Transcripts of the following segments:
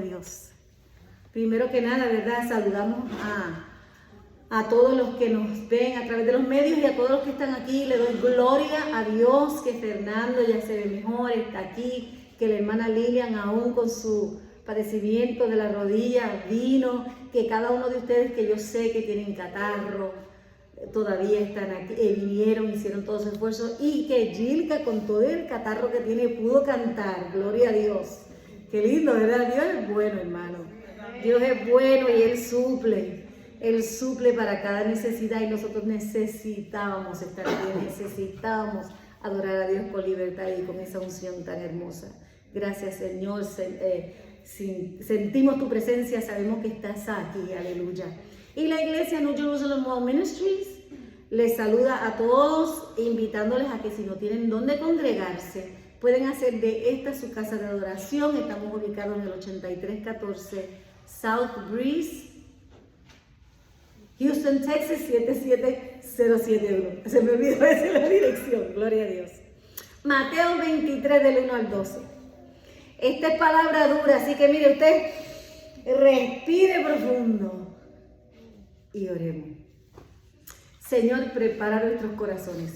Dios. Primero que nada, ¿verdad? Saludamos a todos los que nos ven a través de los medios y a todos los que están aquí. Le doy gloria a Dios que Fernando ya se ve mejor, está aquí, que la hermana Lilian aún con su padecimiento de la rodilla vino, que cada uno de ustedes que yo sé que tienen catarro, todavía están aquí, vinieron, hicieron todo su esfuerzo, y que Gilka con todo el catarro que tiene pudo cantar, gloria a Dios. Qué lindo, ¿verdad? Dios es bueno, hermano. Dios es bueno y Él suple para cada necesidad, y nosotros necesitábamos estar bien, necesitábamos adorar a Dios con libertad y con esa unción tan hermosa. Gracias, Señor. Sentimos tu presencia, sabemos que estás aquí, aleluya. Y la iglesia New Jerusalem World Ministries les saluda a todos, invitándoles a que si no tienen dónde congregarse, pueden hacer de esta su casa de adoración. Estamos ubicados en el 8314 South Breeze, Houston, Texas, 77071. Se me olvidó decir la dirección, gloria a Dios. Mateo 23, del 1 al 12. Esta es palabra dura, así que mire usted, respire profundo y oremos. Señor, prepara nuestros corazones,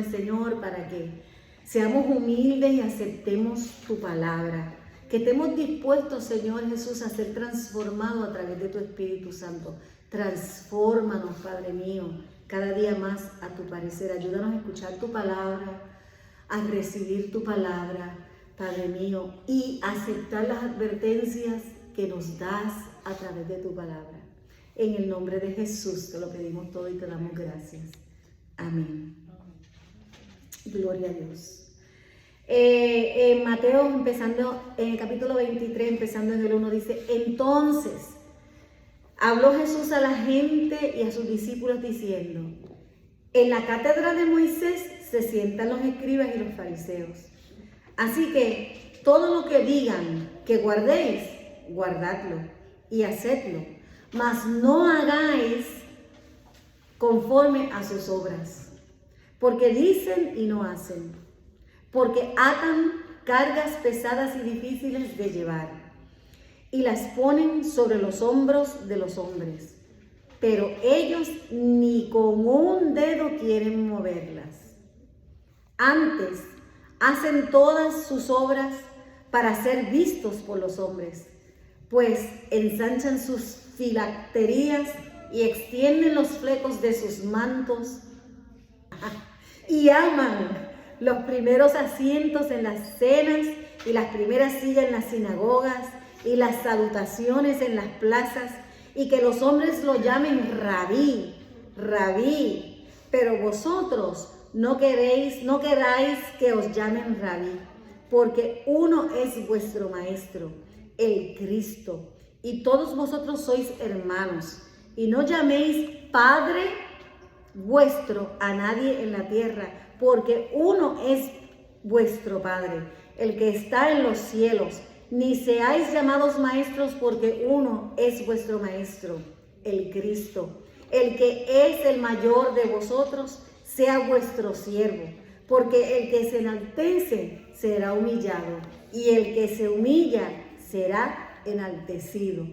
Señor, para que seamos humildes y aceptemos tu palabra. Que estemos dispuestos, Señor Jesús, a ser transformados a través de tu Espíritu Santo. Transfórmanos, Padre mío, cada día más a tu parecer. Ayúdanos a escuchar tu palabra, a recibir tu palabra, Padre mío, y aceptar las advertencias que nos das a través de tu palabra. En el nombre de Jesús te lo pedimos todo y te damos gracias. Amén. Gloria a Dios. En Mateo, empezando en el capítulo 23, empezando en el 1, dice: entonces habló Jesús a la gente y a sus discípulos diciendo: en la cátedra de Moisés se sientan los escribas y los fariseos. Así que todo lo que digan que guardéis, guardadlo y hacedlo, mas no hagáis conforme a sus obras, porque dicen y no hacen, porque atan cargas pesadas y difíciles de llevar, y las ponen sobre los hombros de los hombres, pero ellos ni con un dedo quieren moverlas. Antes hacen todas sus obras para ser vistos por los hombres, pues ensanchan sus filacterías y extienden los flecos de sus mantos y aman los primeros asientos en las cenas y las primeras sillas en las sinagogas y las salutaciones en las plazas, y que los hombres lo llamen rabí, rabí, pero vosotros no queráis que os llamen rabí, porque uno es vuestro maestro, el Cristo, y todos vosotros sois hermanos. Y no llaméis Padre vuestro a nadie en la tierra, porque uno es vuestro Padre, el que está en los cielos. Ni seáis llamados maestros, porque uno es vuestro maestro, el Cristo. El que es el mayor de vosotros sea vuestro siervo, porque el que se enaltece será humillado, y el que se humilla será enaltecido.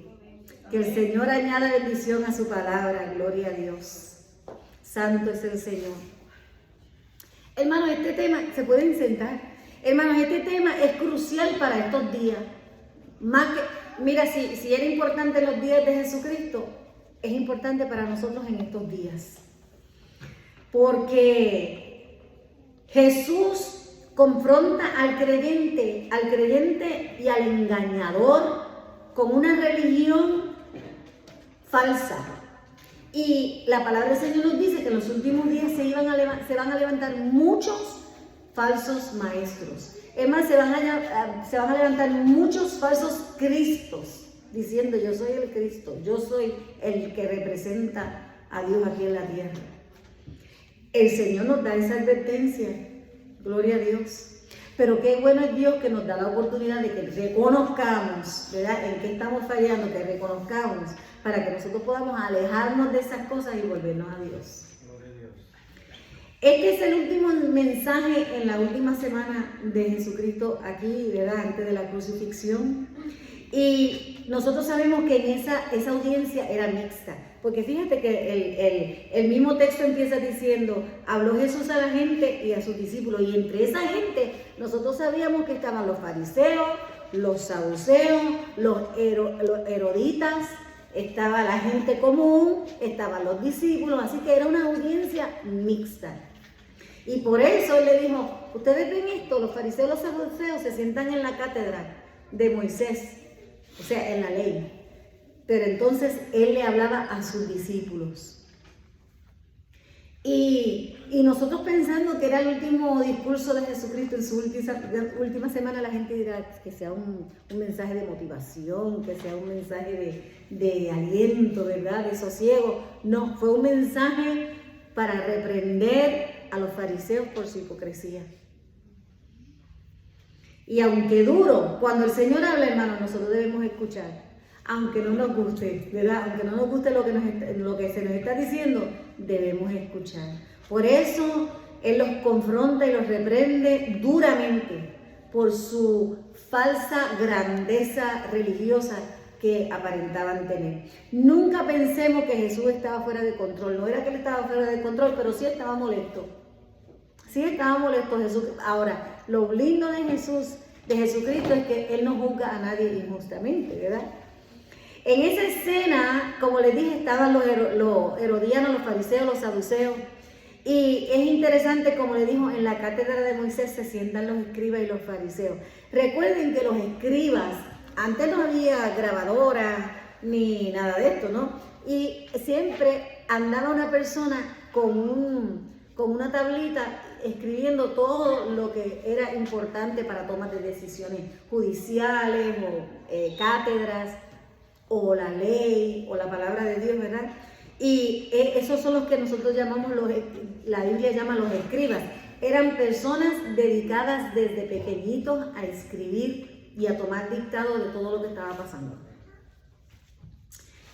Que el Señor añada bendición a su palabra. Gloria a Dios. Santo es el Señor. Hermanos, este tema, se pueden sentar. Hermanos, este tema es crucial para estos días. Más que, mira, si era importante en los días de Jesucristo, es importante para nosotros en estos días. Porque Jesús confronta al creyente y al engañador con una religión falsa. Y la palabra del Señor nos dice que en los últimos días se van a levantar muchos falsos maestros. Es más, se van a levantar muchos falsos cristos, diciendo: yo soy el Cristo, yo soy el que representa a Dios aquí en la tierra. El Señor nos da esa advertencia, gloria a Dios. Pero qué bueno es Dios que nos da la oportunidad de que reconozcamos, ¿verdad?, en qué estamos fallando, que reconozcamos, para que nosotros podamos alejarnos de esas cosas y volvernos a Dios. Este es el último mensaje en la última semana de Jesucristo aquí, ¿verdad? Antes de la crucifixión. Y nosotros sabemos que en esa audiencia era mixta. Porque fíjate que el mismo texto empieza diciendo, habló Jesús a la gente y a sus discípulos. Y entre esa gente nosotros sabíamos que estaban los fariseos, los saduceos, los heroditas, estaba la gente común, estaban los discípulos, así que era una audiencia mixta. Y por eso él le dijo, ustedes ven esto, los fariseos y los saduceos se sientan en la cátedra de Moisés, o sea, en la ley. Pero entonces él le hablaba a sus discípulos. Y nosotros pensando que era el último discurso de Jesucristo en su última semana, la gente dirá que sea un mensaje de motivación, que sea un mensaje de aliento, ¿verdad? De sosiego. No, fue un mensaje para reprender a los fariseos por su hipocresía. Y aunque duro, cuando el Señor habla, hermanos, nosotros debemos escuchar. Aunque no nos guste, ¿verdad? Aunque no nos guste lo que se nos está diciendo, debemos escuchar. Por eso Él los confronta y los reprende duramente por su falsa grandeza religiosa que aparentaban tener. Nunca pensemos que Jesús estaba fuera de control. No era que Él estaba fuera de control, pero sí estaba molesto. Sí estaba molesto Jesús. Ahora, lo lindo de Jesucristo es que Él no juzga a nadie injustamente, ¿verdad? En esa escena, como les dije, estaban los herodianos, los fariseos, los saduceos. Y es interesante, como les dijo, en la cátedra de Moisés se sientan los escribas y los fariseos. Recuerden que los escribas, antes no había grabadoras ni nada de esto, ¿no? Y siempre andaba una persona con una tablita escribiendo todo lo que era importante para tomas de decisiones judiciales o cátedras, o la ley, o la palabra de Dios, ¿verdad? Y esos son los que nosotros llamamos, la Biblia llama los escribas. Eran personas dedicadas desde pequeñitos a escribir y a tomar dictado de todo lo que estaba pasando.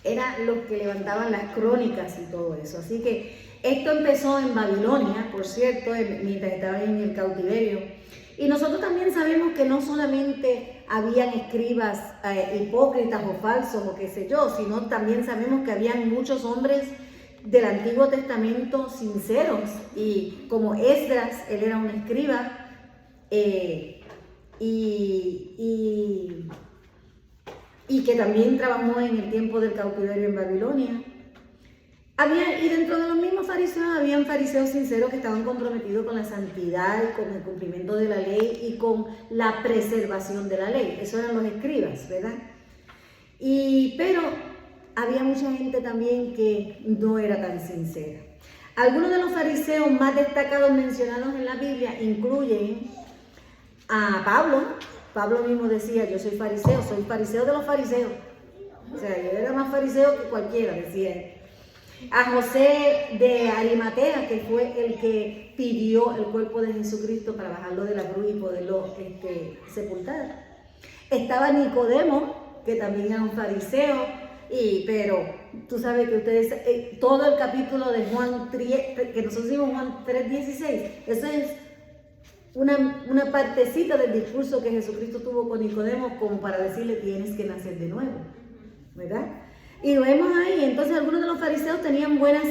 Eran los que levantaban las crónicas y todo eso. Así que esto empezó en Babilonia, por cierto, mientras estaban en el cautiverio. Y nosotros también sabemos que no solamente habían escribas hipócritas o falsos o qué sé yo, sino también sabemos que habían muchos hombres del Antiguo Testamento sinceros. Y como Esdras, él era un escriba, y que también trabajó en el tiempo del cautiverio en Babilonia. Y dentro de los mismos fariseos, habían fariseos sinceros que estaban comprometidos con la santidad y con el cumplimiento de la ley y con la preservación de la ley. Esos eran los escribas, ¿verdad? Pero había mucha gente también que no era tan sincera. Algunos de los fariseos más destacados mencionados en la Biblia incluyen a Pablo. Pablo mismo decía, yo soy fariseo de los fariseos. O sea, yo era más fariseo que cualquiera, decía él. A José de Arimatea, que fue el que pidió el cuerpo de Jesucristo para bajarlo de la cruz y poderlo sepultar. Estaba Nicodemo, que también era un fariseo, pero tú sabes que ustedes, todo el capítulo de Juan 3, que nosotros decimos Juan 3:16, eso es una partecita del discurso que Jesucristo tuvo con Nicodemo como para decirle tienes que nacer de nuevo, ¿verdad? Y lo vemos ahí. Entonces algunos de los fariseos tenían buenas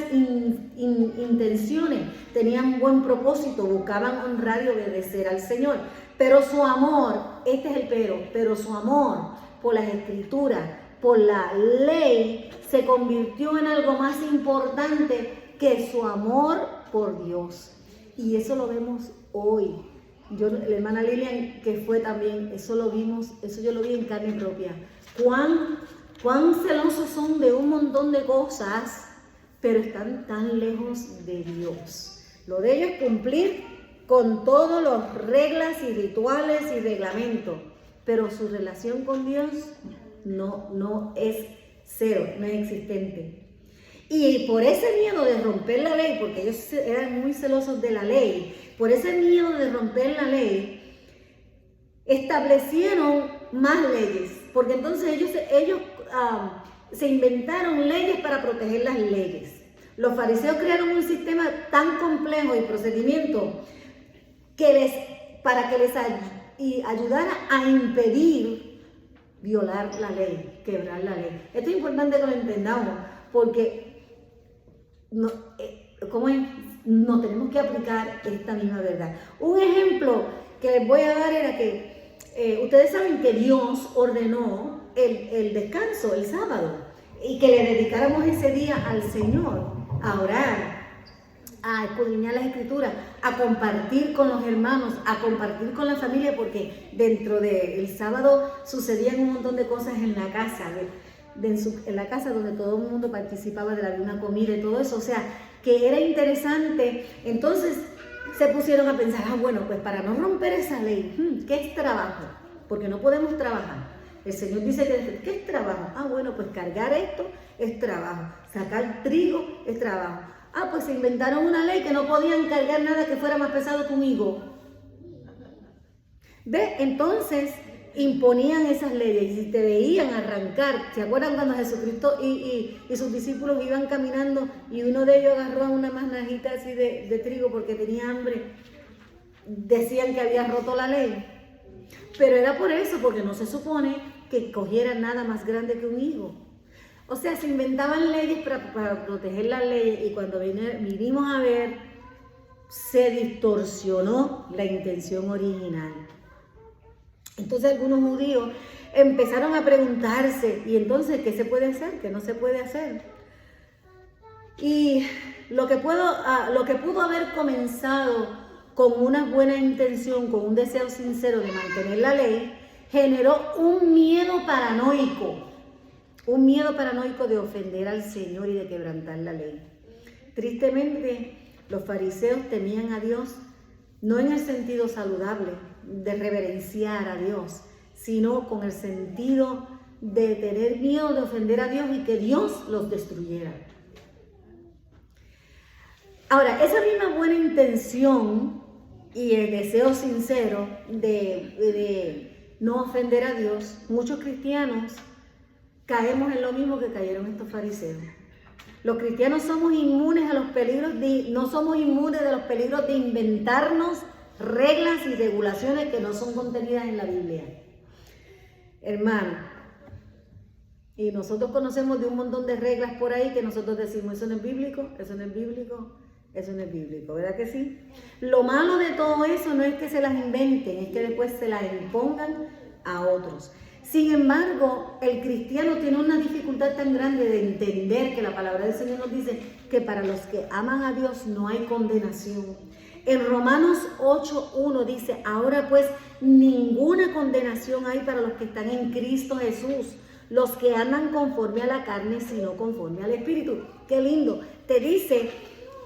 intenciones, tenían buen propósito, buscaban honrar y obedecer al Señor. Pero su amor, este es el pero su amor por las escrituras, por la ley, se convirtió en algo más importante que su amor por Dios. Y eso lo vemos hoy. La hermana Lilian, que fue también, eso yo lo vi en carne propia. Cuán celosos son de un montón de cosas, pero están tan lejos de Dios. Lo de ellos es cumplir con todas las reglas y rituales y reglamentos, pero su relación con Dios no es cero, no es existente. Y por ese miedo de romper la ley, porque ellos eran muy celosos de la ley, por ese miedo de romper la ley, establecieron más leyes, porque entonces ellos se inventaron leyes para proteger las leyes. Los fariseos crearon un sistema tan complejo y procedimiento para que les ayudara a impedir violar la ley, quebrar la ley. Esto es importante que lo entendamos, porque no tenemos que aplicar esta misma verdad. Un ejemplo que les voy a dar era que ustedes saben que Dios ordenó el descanso, el sábado, y que le dedicáramos ese día al Señor, a orar, a escudriñar las Escrituras, a compartir con los hermanos, a compartir con la familia, porque dentro del sábado sucedían un montón de cosas en la casa, en la casa donde todo el mundo participaba de la misma comida y todo eso, o sea, que era interesante. Entonces se pusieron a pensar, bueno, pues para no romper esa ley, ¿qué es trabajo? Porque no podemos trabajar. El Señor dice que ¿qué es trabajo? Bueno, pues cargar esto es trabajo, sacar trigo es trabajo. Pues se inventaron una ley que no podían cargar nada que fuera más pesado que un higo. ¿Ve? Entonces imponían esas leyes y te veían arrancar. ¿Se acuerdan cuando Jesucristo y sus discípulos iban caminando y uno de ellos agarró una manajita así de trigo porque tenía hambre? Decían que había roto la ley. Pero era por eso, porque no se supone que cogiera nada más grande que un higo. O sea, se inventaban leyes para proteger las leyes, y cuando vinimos a ver, se distorsionó la intención original. Entonces algunos judíos empezaron a preguntarse, ¿y entonces qué se puede hacer? ¿Qué no se puede hacer? Y lo que pudo haber comenzado con una buena intención, con un deseo sincero de mantener la ley, generó un miedo paranoico de ofender al Señor y de quebrantar la ley. Tristemente, los fariseos temían a Dios, no en el sentido saludable de reverenciar a Dios, sino con el sentido de tener miedo de ofender a Dios y que Dios los destruyera. Ahora, esa misma buena intención y el deseo sincero de no ofender a Dios, muchos cristianos caemos en lo mismo que cayeron estos fariseos. Los cristianos somos inmunes a los peligros no somos inmunes de los peligros de inventarnos reglas y regulaciones que no son contenidas en la Biblia. Hermano, y nosotros conocemos de un montón de reglas por ahí que nosotros decimos, eso no es bíblico, eso no es bíblico, eso no es bíblico, ¿verdad que sí? Lo malo de todo eso no es que se las inventen, es que después se las impongan a otros. Sin embargo, el cristiano tiene una dificultad tan grande de entender que la palabra del Señor nos dice que para los que aman a Dios no hay condenación. En Romanos 8:1 dice, ahora pues ninguna condenación hay para los que están en Cristo Jesús, los que andan conforme a la carne, sino conforme al Espíritu. Qué lindo. Te dice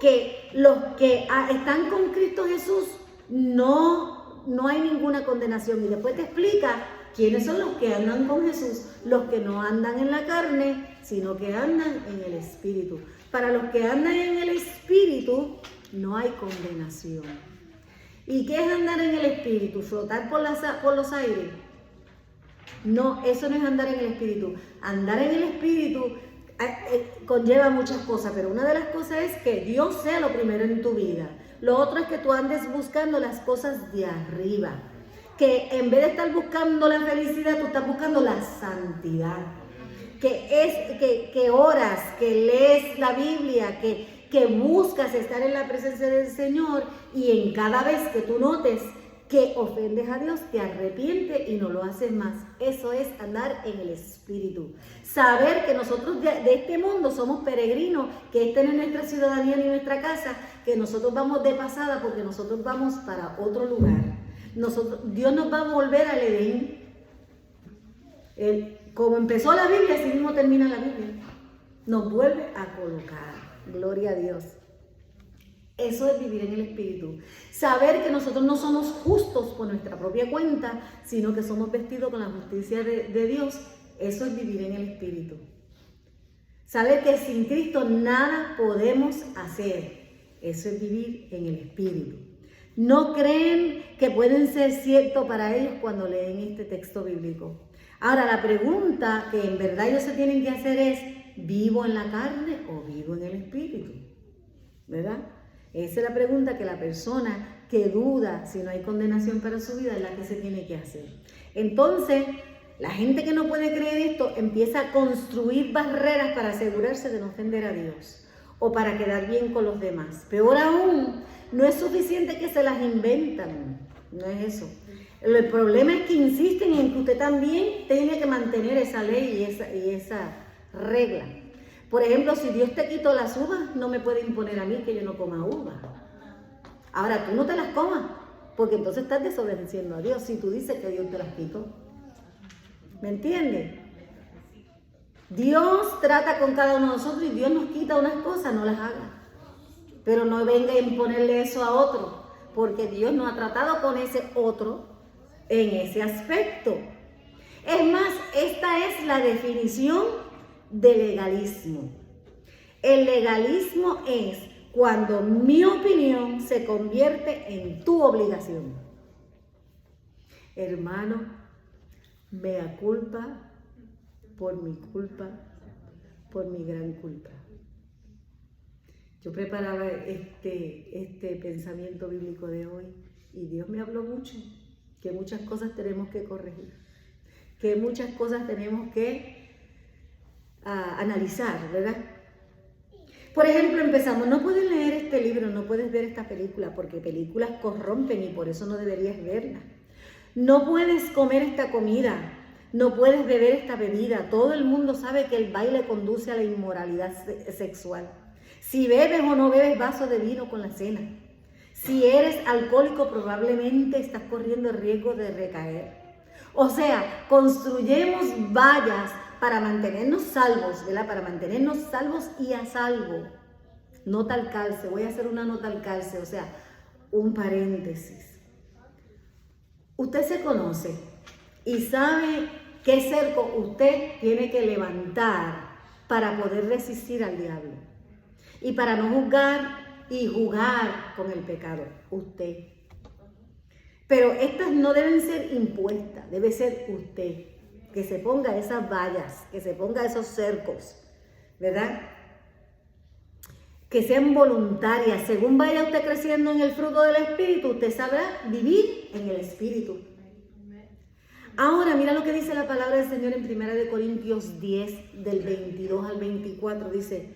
que los que están con Cristo Jesús no hay ninguna condenación. Y después te explica quiénes son los que andan con Jesús, los que no andan en la carne, sino que andan en el Espíritu. Para los que andan en el Espíritu no hay condenación. ¿Y qué es andar en el Espíritu? ¿Flotar por los aires? No, eso no es andar en el Espíritu. Andar en el Espíritu conlleva muchas cosas, pero una de las cosas es que Dios sea lo primero en tu vida. Lo otro es que tú andes buscando las cosas de arriba. Que en vez de estar buscando la felicidad, tú estás buscando la santidad. Que oras, que lees la Biblia, que buscas estar en la presencia del Señor, y en cada vez que tú notes que ofendes a Dios, te arrepientes y no lo haces más. Eso es andar en el Espíritu. Saber que nosotros de este mundo somos peregrinos, que esta no es nuestra ciudadanía ni nuestra casa, que nosotros vamos de pasada porque nosotros vamos para otro lugar. Dios nos va a volver al Edén. Como empezó la Biblia, así mismo termina la Biblia. Nos vuelve a colocar. Gloria a Dios. Eso es vivir en el Espíritu. Saber que nosotros no somos justos por nuestra propia cuenta, sino que somos vestidos con la justicia de Dios. Eso es vivir en el Espíritu. Saber que sin Cristo nada podemos hacer. Eso es vivir en el Espíritu. No creen que pueden ser cierto para ellos cuando leen este texto bíblico. Ahora, la pregunta que en verdad ellos se tienen que hacer es, ¿vivo en la carne o vivo en el espíritu? ¿Verdad? Esa es la pregunta que la persona que duda si no hay condenación para su vida es la que se tiene que hacer. Entonces, la gente que no puede creer esto empieza a construir barreras para asegurarse de no ofender a Dios o para quedar bien con los demás. Peor aún, no es suficiente que se las inventan, no es eso. El problema es que insisten en que usted también tiene que mantener esa ley y esa regla. Por ejemplo, si Dios te quitó las uvas, no me puede imponer a mí que yo no coma uvas. Ahora, tú no te las comas, porque entonces estás desobedeciendo a Dios si tú dices que Dios te las quitó. ¿Me entiendes? Dios trata con cada uno de nosotros y Dios nos quita unas cosas, no las haga. Pero no venga a imponerle eso a otro, porque Dios no ha tratado con ese otro en ese aspecto. Es más, esta es la definición de legalismo. El legalismo es cuando mi opinión se convierte en tu obligación. Hermano, mea culpa por mi gran culpa. Yo preparaba este pensamiento bíblico de hoy y Dios me habló mucho, que muchas cosas tenemos que corregir, que muchas cosas tenemos que analizar, ¿verdad? Por ejemplo, empezamos, no puedes leer este libro, no puedes ver esta película, porque películas corrompen y por eso no deberías verla. No puedes comer esta comida, no puedes beber esta bebida. Todo el mundo sabe que el baile conduce a la inmoralidad sexual. Si bebes o no bebes vaso de vino con la cena. Si eres alcohólico, probablemente estás corriendo el riesgo de recaer. O sea, construyemos vallas para mantenernos salvos, ¿verdad? Para mantenernos salvos y a salvo. Nota al calce, voy a hacer una nota al calce, o sea, un paréntesis. Usted se conoce y sabe qué cerco usted tiene que levantar para poder resistir al diablo y para no juzgar y jugar con el pecado, usted. Pero estas no deben ser impuestas, debe ser usted. Que se ponga esas vallas, que se ponga esos cercos, ¿verdad? Que sean voluntarias. Según vaya usted creciendo en el fruto del Espíritu, usted sabrá vivir en el Espíritu. Ahora, mira lo que dice la palabra del Señor en 1 Corintios 10, del 22 al 24. Dice,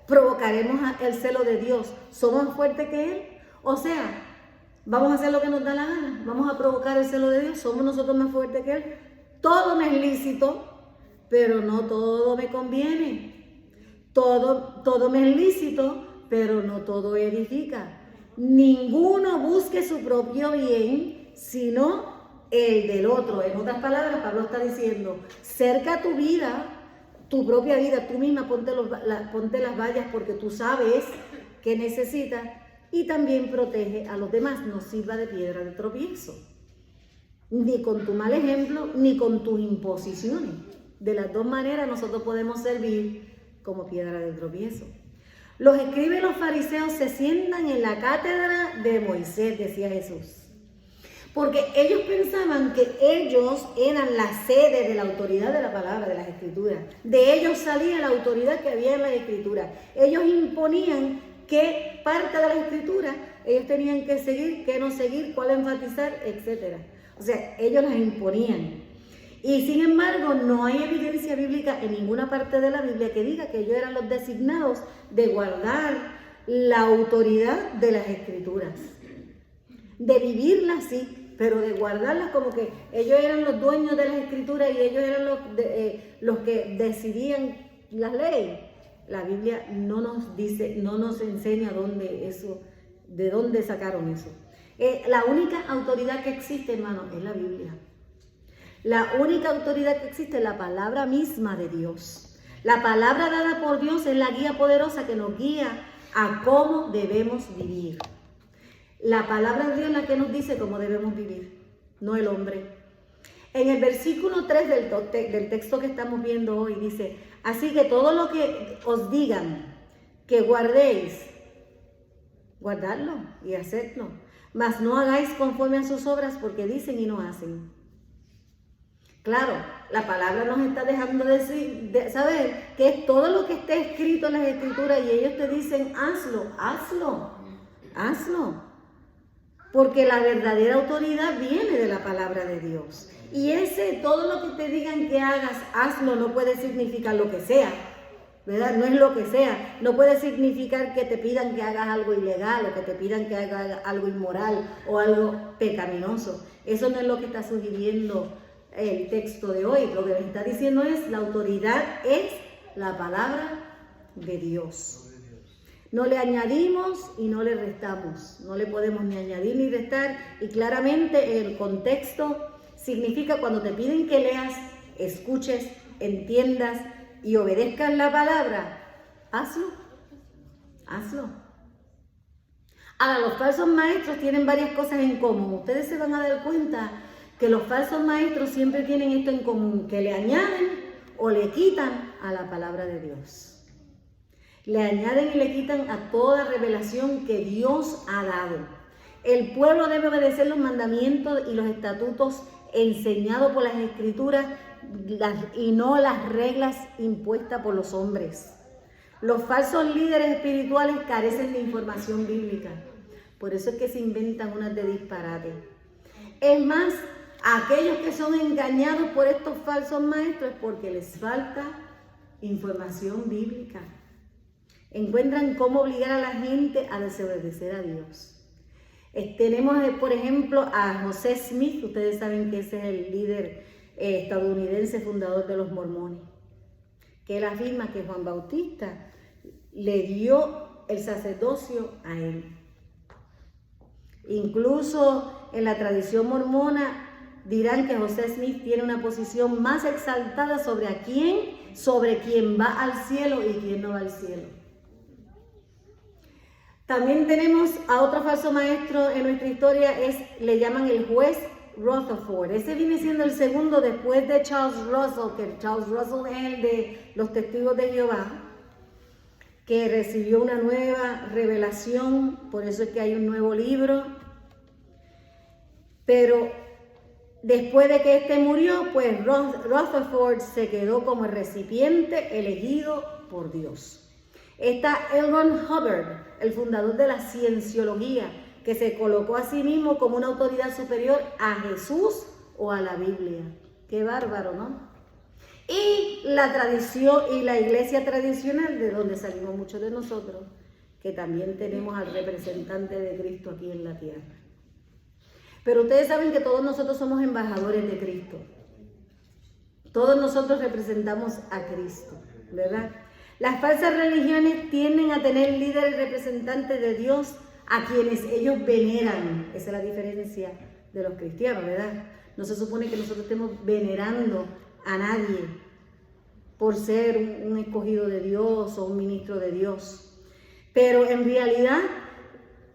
provocaremos el celo de Dios. ¿Somos más fuertes que Él? O sea, vamos a hacer lo que nos da la gana. Vamos a provocar el celo de Dios. ¿Somos nosotros más fuertes que Él? Todo me es lícito, pero no todo me conviene. Todo me es lícito, pero no todo edifica. Ninguno busque su propio bien, sino el del otro. En otras palabras, Pablo está diciendo, cerca tu vida, tu propia vida, tú misma ponte las vallas porque tú sabes que necesitas. Y también protege a los demás, no sirva de piedra de tropiezo. Ni con tu mal ejemplo, ni con tus imposiciones. De las dos maneras nosotros podemos servir como piedra de tropiezo. Los escribas y los fariseos se sientan en la cátedra de Moisés, decía Jesús. Porque ellos pensaban que ellos eran la sede de la autoridad de la palabra, de las escrituras. De ellos salía la autoridad que había en las escrituras. Ellos imponían qué parte de la escritura ellos tenían que seguir, qué no seguir, cuál enfatizar, etc. O sea, ellos las imponían. Y sin embargo, no hay evidencia bíblica en ninguna parte de la Biblia que diga que ellos eran los designados de guardar la autoridad de las escrituras. De vivirlas sí, pero de guardarlas como que ellos eran los dueños de las escrituras y ellos eran los que decidían las leyes. La Biblia no nos dice, no nos enseña de dónde sacaron eso. La única autoridad que existe, hermano, es la Biblia. La única autoridad que existe es la palabra misma de Dios. La palabra dada por Dios es la guía poderosa que nos guía a cómo debemos vivir. La palabra de Dios es la que nos dice cómo debemos vivir, no el hombre. En el versículo 3 del texto que estamos viendo hoy dice, así que todo lo que os digan que guardéis, guardadlo y hacedlo, mas no hagáis conforme a sus obras porque dicen y no hacen. Claro, la palabra nos está dejando saber que es todo lo que esté escrito en las Escrituras y ellos te dicen, hazlo. Porque la verdadera autoridad viene de la palabra de Dios. Y todo lo que te digan que hagas, hazlo, no puede significar lo que sea, ¿verdad? No es lo que sea. No puede significar que te pidan que hagas algo ilegal o que te pidan que hagas algo inmoral o algo pecaminoso. Eso no es lo que está sugiriendo el texto de hoy. Lo que me está diciendo es, la autoridad es la palabra de Dios. No le añadimos y no le restamos. No le podemos ni añadir ni restar. Y claramente el contexto significa cuando te piden que leas, escuches, entiendas y obedezcas la palabra, hazlo. Ahora, los falsos maestros tienen varias cosas en común. Ustedes se van a dar cuenta que los falsos maestros siempre tienen esto en común, que le añaden o le quitan a la palabra de Dios. Le añaden y le quitan a toda revelación que Dios ha dado. El pueblo debe obedecer los mandamientos y los estatutos enseñados por las Escrituras y no las reglas impuestas por los hombres. Los falsos líderes espirituales carecen de información bíblica. Por eso es que se inventan unas de disparate. Es más, aquellos que son engañados por estos falsos maestros es porque les falta información bíblica. Encuentran cómo obligar a la gente a desobedecer a Dios. Tenemos, por ejemplo, a José Smith. Ustedes saben que ese es el líder estadounidense fundador de los mormones, que él afirma que Juan Bautista le dio el sacerdocio a él. Incluso en la tradición mormona dirán que José Smith tiene una posición más exaltada sobre quien va al cielo y quien no va al cielo. También tenemos a otro falso maestro en nuestra historia, le llaman el juez Rutherford. Ese viene siendo el segundo después de Charles Russell, que Charles Russell es el de los Testigos de Jehová, que recibió una nueva revelación, por eso es que hay un nuevo libro. Pero después de que este murió, pues Rutherford se quedó como el recipiente elegido por Dios. Está L. Ron Hubbard, el fundador de la cienciología, que se colocó a sí mismo como una autoridad superior a Jesús o a la Biblia. Qué bárbaro, ¿no? Y la tradición y la iglesia tradicional, de donde salimos muchos de nosotros, que también tenemos al representante de Cristo aquí en la tierra. Pero ustedes saben que todos nosotros somos embajadores de Cristo. Todos nosotros representamos a Cristo, ¿verdad? Las falsas religiones tienden a tener líderes representantes de Dios a quienes ellos veneran. Esa es la diferencia de los cristianos, ¿verdad? No se supone que nosotros estemos venerando a nadie por ser un escogido de Dios o un ministro de Dios. Pero en realidad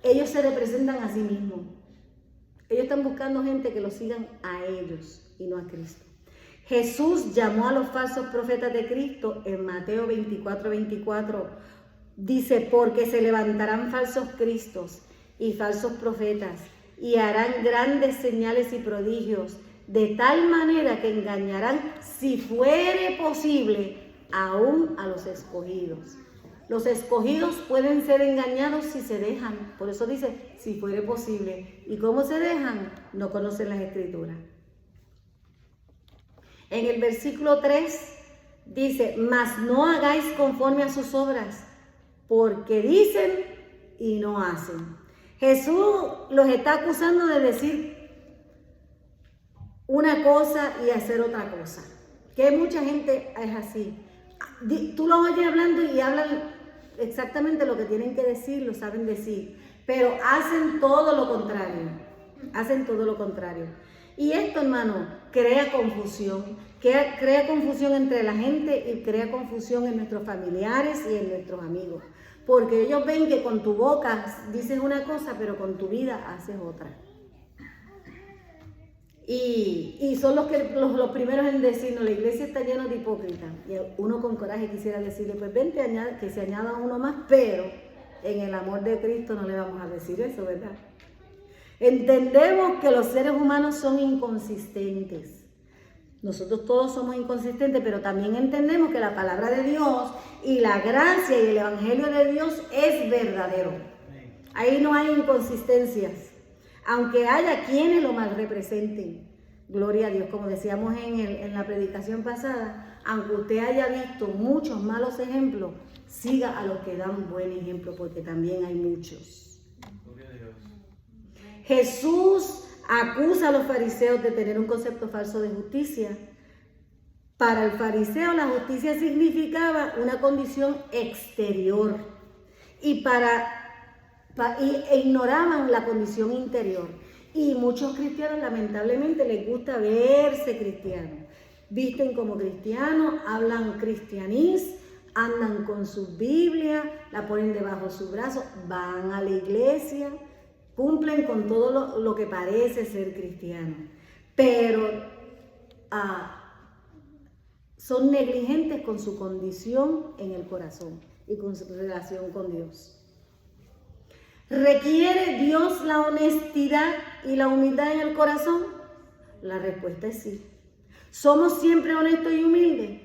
ellos se representan a sí mismos. Ellos están buscando gente que los sigan a ellos y no a Cristo. Jesús llamó a los falsos profetas de Cristo en Mateo 24:24. Dice, porque se levantarán falsos cristos y falsos profetas y harán grandes señales y prodigios, de tal manera que engañarán, si fuere posible, aún a los escogidos. Los escogidos pueden ser engañados si se dejan. Por eso dice, si fuere posible. ¿Y cómo se dejan? No conocen las Escrituras. En el versículo 3 dice, mas no hagáis conforme a sus obras, porque dicen y no hacen. Jesús los está acusando de decir una cosa y hacer otra cosa. Que mucha gente es así. Tú lo oyes hablando y hablan exactamente lo que tienen que decir, lo saben decir, pero hacen todo lo contrario. Hacen todo lo contrario. Y esto, hermano, crea confusión entre la gente y crea confusión en nuestros familiares y en nuestros amigos. Porque ellos ven que con tu boca dices una cosa, pero con tu vida haces otra. Y son los primeros en decirnos, la iglesia está llena de hipócritas. Y uno con coraje quisiera decirle, pues vente, que se añada uno más, pero en el amor de Cristo no le vamos a decir eso, ¿verdad? Entendemos que los seres humanos son inconsistentes. Nosotros todos somos inconsistentes, pero también entendemos que la palabra de Dios y la gracia y el evangelio de Dios es verdadero. Ahí no hay inconsistencias, aunque haya quienes lo mal representen. Gloria a Dios, como decíamos en la predicación pasada, aunque usted haya visto muchos malos ejemplos, siga a los que dan buen ejemplo, porque también hay muchos. Gloria a Dios. Jesús acusa a los fariseos de tener un concepto falso de justicia. Para el fariseo la justicia significaba una condición exterior e ignoraban la condición interior. Y muchos cristianos lamentablemente les gusta verse cristianos. Visten como cristianos, hablan cristianís, andan con su Biblia, la ponen debajo de su brazo, van a la iglesia, cumplen con todo lo que parece ser cristiano, pero son negligentes con su condición en el corazón y con su relación con Dios. ¿Requiere Dios la honestidad y la humildad en el corazón? La respuesta es sí. ¿Somos siempre honestos y humildes?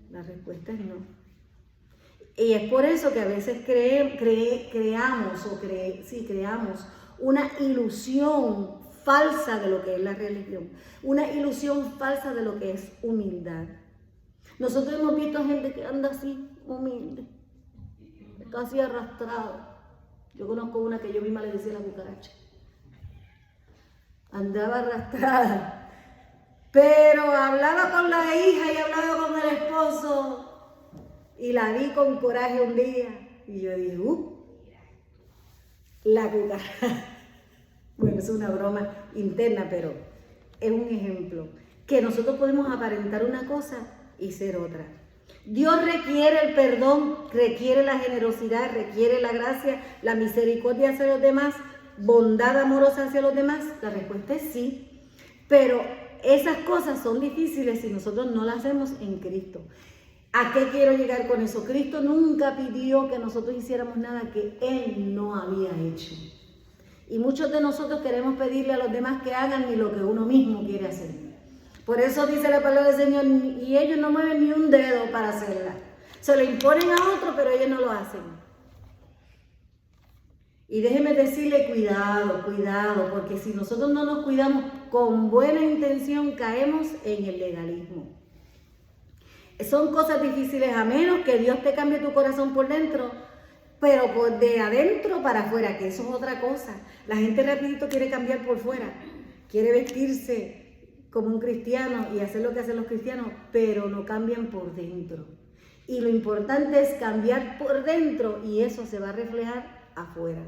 La respuesta es no. Y es por eso que a veces creamos una ilusión falsa de lo que es la religión, una ilusión falsa de lo que es humildad. Nosotros hemos visto gente que anda así, humilde, casi arrastrada. Yo conozco una que yo misma le decía la cucaracha. Andaba arrastrada, pero hablaba con la hija y hablaba con el esposo. Y la vi con coraje un día. Y yo dije, la cucaracha. Bueno, es una broma interna, pero es un ejemplo. Que nosotros podemos aparentar una cosa y ser otra. Dios requiere el perdón, requiere la generosidad, requiere la gracia, la misericordia hacia los demás, bondad amorosa hacia los demás. La respuesta es sí. Pero esas cosas son difíciles si nosotros no las hacemos en Cristo. ¿A qué quiero llegar con eso? Cristo nunca pidió que nosotros hiciéramos nada que Él no había hecho. Y muchos de nosotros queremos pedirle a los demás que hagan ni lo que uno mismo quiere hacer. Por eso dice la palabra del Señor, y ellos no mueven ni un dedo para hacerla. Se lo imponen a otro, pero ellos no lo hacen. Y déjeme decirle, cuidado, porque si nosotros no nos cuidamos con buena intención, caemos en el legalismo. Son cosas difíciles a menos que Dios te cambie tu corazón por dentro, pero de adentro para afuera, que eso es otra cosa. La gente rapidito quiere cambiar por fuera, quiere vestirse como un cristiano y hacer lo que hacen los cristianos, pero no cambian por dentro. Y lo importante es cambiar por dentro y eso se va a reflejar afuera.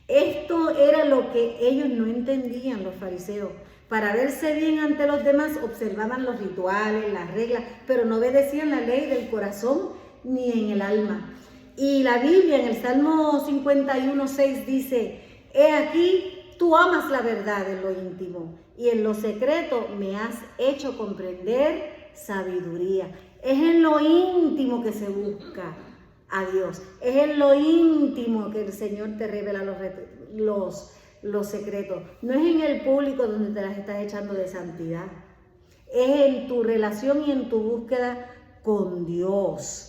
Esto era lo que ellos no entendían, los fariseos. Para verse bien ante los demás, observaban los rituales, las reglas, pero no obedecían la ley del corazón ni en el alma. Y la Biblia en el Salmo 51:6 dice, he aquí, tú amas la verdad en lo íntimo y en lo secreto me has hecho comprender sabiduría. Es en lo íntimo que se busca a Dios. Es en lo íntimo que el Señor te revela los secretos. No es en el público donde te las estás echando de santidad. Es en tu relación y en tu búsqueda con Dios.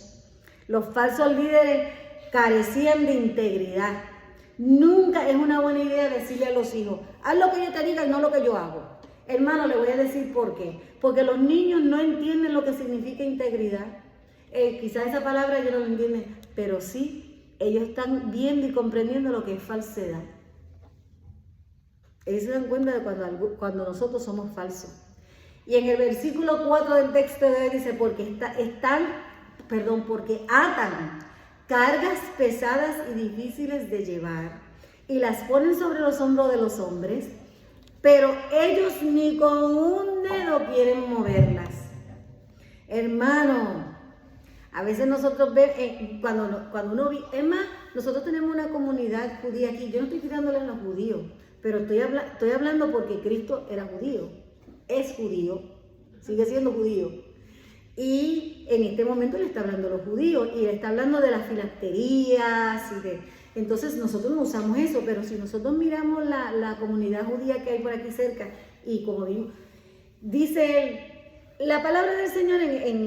Los falsos líderes carecían de integridad. Nunca es una buena idea decirle a los hijos, haz lo que yo te diga y no lo que yo hago. Hermano, le voy a decir por qué. Porque los niños no entienden lo que significa integridad. Quizás esa palabra ellos no lo entienden, pero sí, ellos están viendo y comprendiendo lo que es falsedad. Ellos se dan cuenta de cuando nosotros somos falsos. Y en el versículo 4 del texto de hoy dice, porque atan cargas pesadas y difíciles de llevar y las ponen sobre los hombros de los hombres, pero ellos ni con un dedo quieren moverlas. Hermano, a veces nosotros vemos, cuando uno es más, nosotros tenemos una comunidad judía aquí. Yo no estoy tirándole a los judíos, pero estoy hablando porque Cristo era judío, es judío, sigue siendo judío. Y en este momento le está hablando a los judíos y le está hablando de las filacterías. Entonces nosotros no usamos eso, pero si nosotros miramos la comunidad judía que hay por aquí cerca y como vimos, Dice él, la palabra del Señor en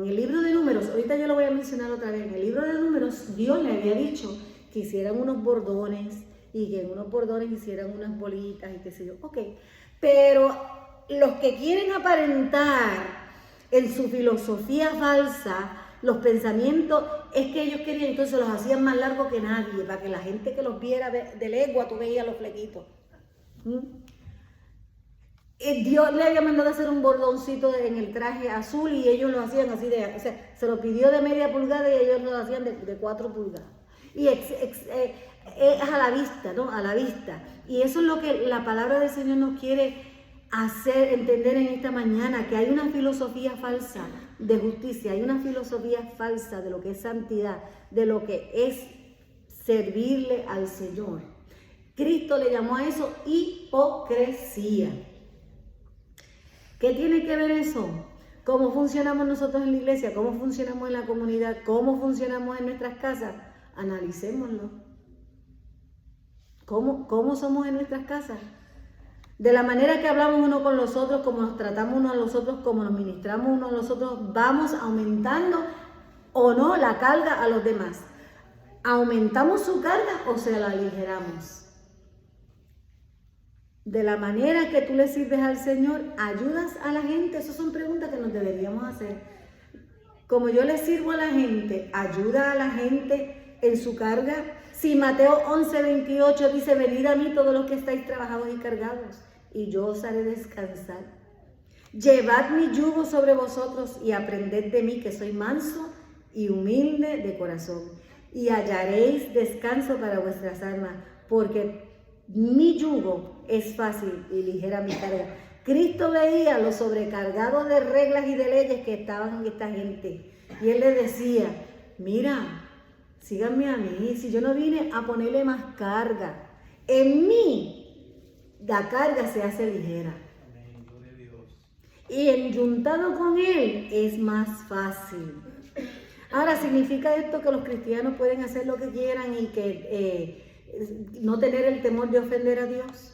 el libro de Números, ahorita yo lo voy a mencionar otra vez, en el libro de Números Dios le había dicho que hicieran unos bordones y que en unos bordones hicieran unas bolitas y qué sé yo, ok, pero los que quieren aparentar en su filosofía falsa, los pensamientos, es que ellos querían, entonces los hacían más largos que nadie, para que la gente que los viera de legua, tú veías los flequitos. Dios le había mandado a hacer un bordoncito en el traje azul y ellos lo hacían así o sea, se lo pidió de media pulgada y ellos lo hacían de 4 pulgadas. Y es a la vista, ¿no? A la vista. Y eso es lo que la palabra del Señor nos quiere hacer entender en esta mañana, que hay una filosofía falsa de justicia, hay una filosofía falsa de lo que es santidad, de lo que es servirle al Señor. Cristo le llamó a eso hipocresía. ¿Qué tiene que ver eso? ¿Cómo funcionamos nosotros en la iglesia? ¿Cómo funcionamos en la comunidad? ¿Cómo funcionamos en nuestras casas? Analicémoslo. ¿Cómo somos en nuestras casas? De la manera que hablamos uno con los otros, como nos tratamos uno a los otros, como nos ministramos uno a los otros, ¿vamos aumentando o no la carga a los demás? ¿Aumentamos su carga o se la aligeramos? De la manera que tú le sirves al Señor, ¿ayudas a la gente? Esas son preguntas que nos deberíamos hacer. Como yo le sirvo a la gente, ¿ayuda a la gente en su carga? Si Mateo 11:28 dice, venid a mí todos los que estáis trabajados y cargados, y yo os haré descansar. Llevad mi yugo sobre vosotros y aprended de mí, que soy manso y humilde de corazón, y hallaréis descanso para vuestras almas, porque mi yugo es fácil y ligera mi carga. Cristo veía los sobrecargados de reglas y de leyes que estaban en esta gente. Y Él les decía, mira, síganme a mí, si yo no vine a ponerle más carga. En mí, la carga se hace ligera. Y enjuntado con Él es más fácil. Ahora, ¿significa esto que los cristianos pueden hacer lo que quieran y que no tener el temor de ofender a Dios?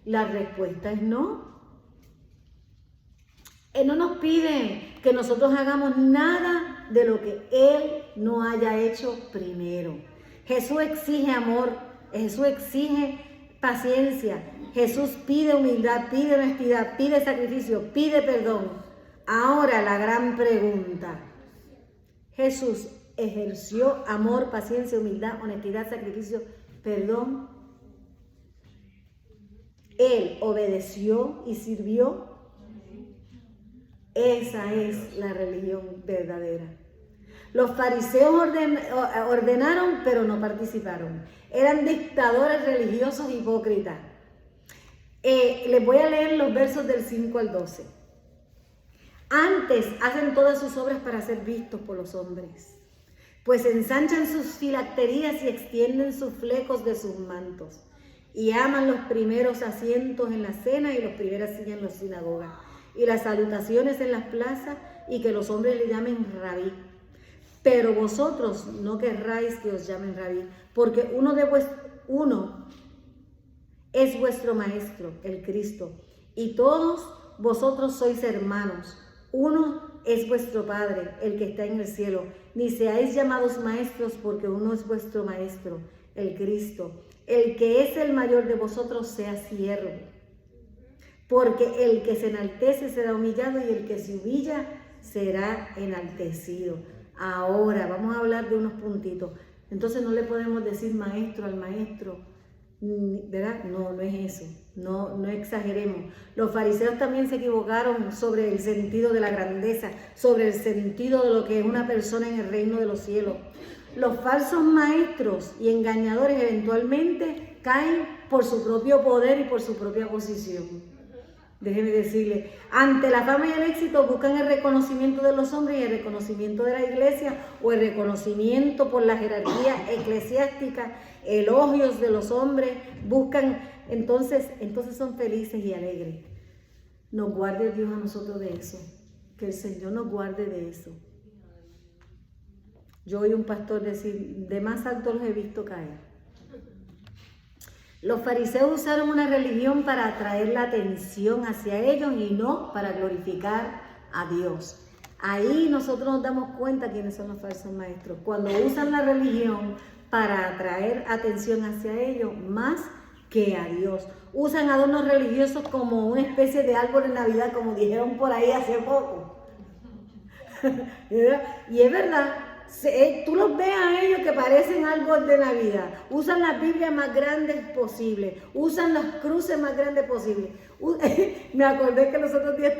La respuesta es no. Él no nos pide que nosotros hagamos nada de lo que Él no haya hecho primero. Jesús exige amor, Jesús exige paciencia, Jesús pide humildad, pide honestidad, pide sacrificio, pide perdón. Ahora la gran pregunta, ¿Jesús ejerció amor, paciencia, humildad, honestidad, sacrificio, perdón? ¿Él obedeció y sirvió? Esa es la religión verdadera. Los fariseos ordenaron, pero no participaron. Eran dictadores religiosos hipócritas. Les voy a leer los versos del 5 al 12. Antes hacen todas sus obras para ser vistos por los hombres, pues ensanchan sus filacterías y extienden sus flecos de sus mantos, y aman los primeros asientos en la cena y las primeras sillas en las sinagogas, y las salutaciones en las plazas, y que los hombres le llamen rabí. Pero vosotros no querráis que os llamen rabí, porque uno es vuestro maestro, el Cristo, y todos vosotros sois hermanos. Uno es vuestro Padre, el que está en el cielo. Ni seáis llamados maestros, porque uno es vuestro maestro, el Cristo. El que es el mayor de vosotros sea siervo. Porque el que se enaltece será humillado, y el que se humilla será enaltecido. Ahora vamos a hablar de unos puntitos. Entonces no le podemos decir maestro al maestro, ¿verdad? No es eso. No exageremos. Los fariseos también se equivocaron sobre el sentido de la grandeza, sobre el sentido de lo que es una persona en el reino de los cielos. Los falsos maestros y engañadores eventualmente caen por su propio poder y por su propia posición. Déjeme decirle, ante la fama y el éxito buscan el reconocimiento de los hombres y el reconocimiento de la iglesia, o el reconocimiento por la jerarquía eclesiástica, elogios de los hombres, buscan, entonces son felices y alegres. Nos guarde Dios a nosotros de eso, que el Señor nos guarde de eso. Yo oí un pastor decir, de más alto los he visto caer. Los fariseos usaron una religión para atraer la atención hacia ellos y no para glorificar a Dios. Ahí nosotros nos damos cuenta quiénes son los falsos maestros. Cuando usan la religión para atraer atención hacia ellos más que a Dios. Usan adornos religiosos como una especie de árbol de Navidad, como dijeron por ahí hace poco. Y es verdad, tú los ves a ellos que parecen árboles de Navidad. Usan las Biblias más grandes posibles. Usan las cruces más grandes posibles. Me acordé que los otros días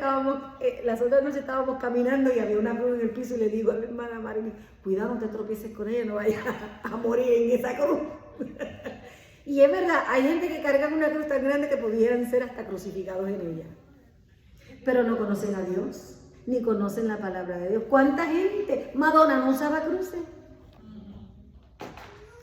las otras noches estábamos caminando y había una cruz en el piso y le digo a la hermana Marilyn, cuidado, no te tropieces con ella, no vayas a morir en esa cruz. Y es verdad, hay gente que carga una cruz tan grande que pudieran ser hasta crucificados en ella. Pero no conocen a Dios, ni conocen la palabra de Dios. ¿Cuánta gente? Madonna no usaba cruces.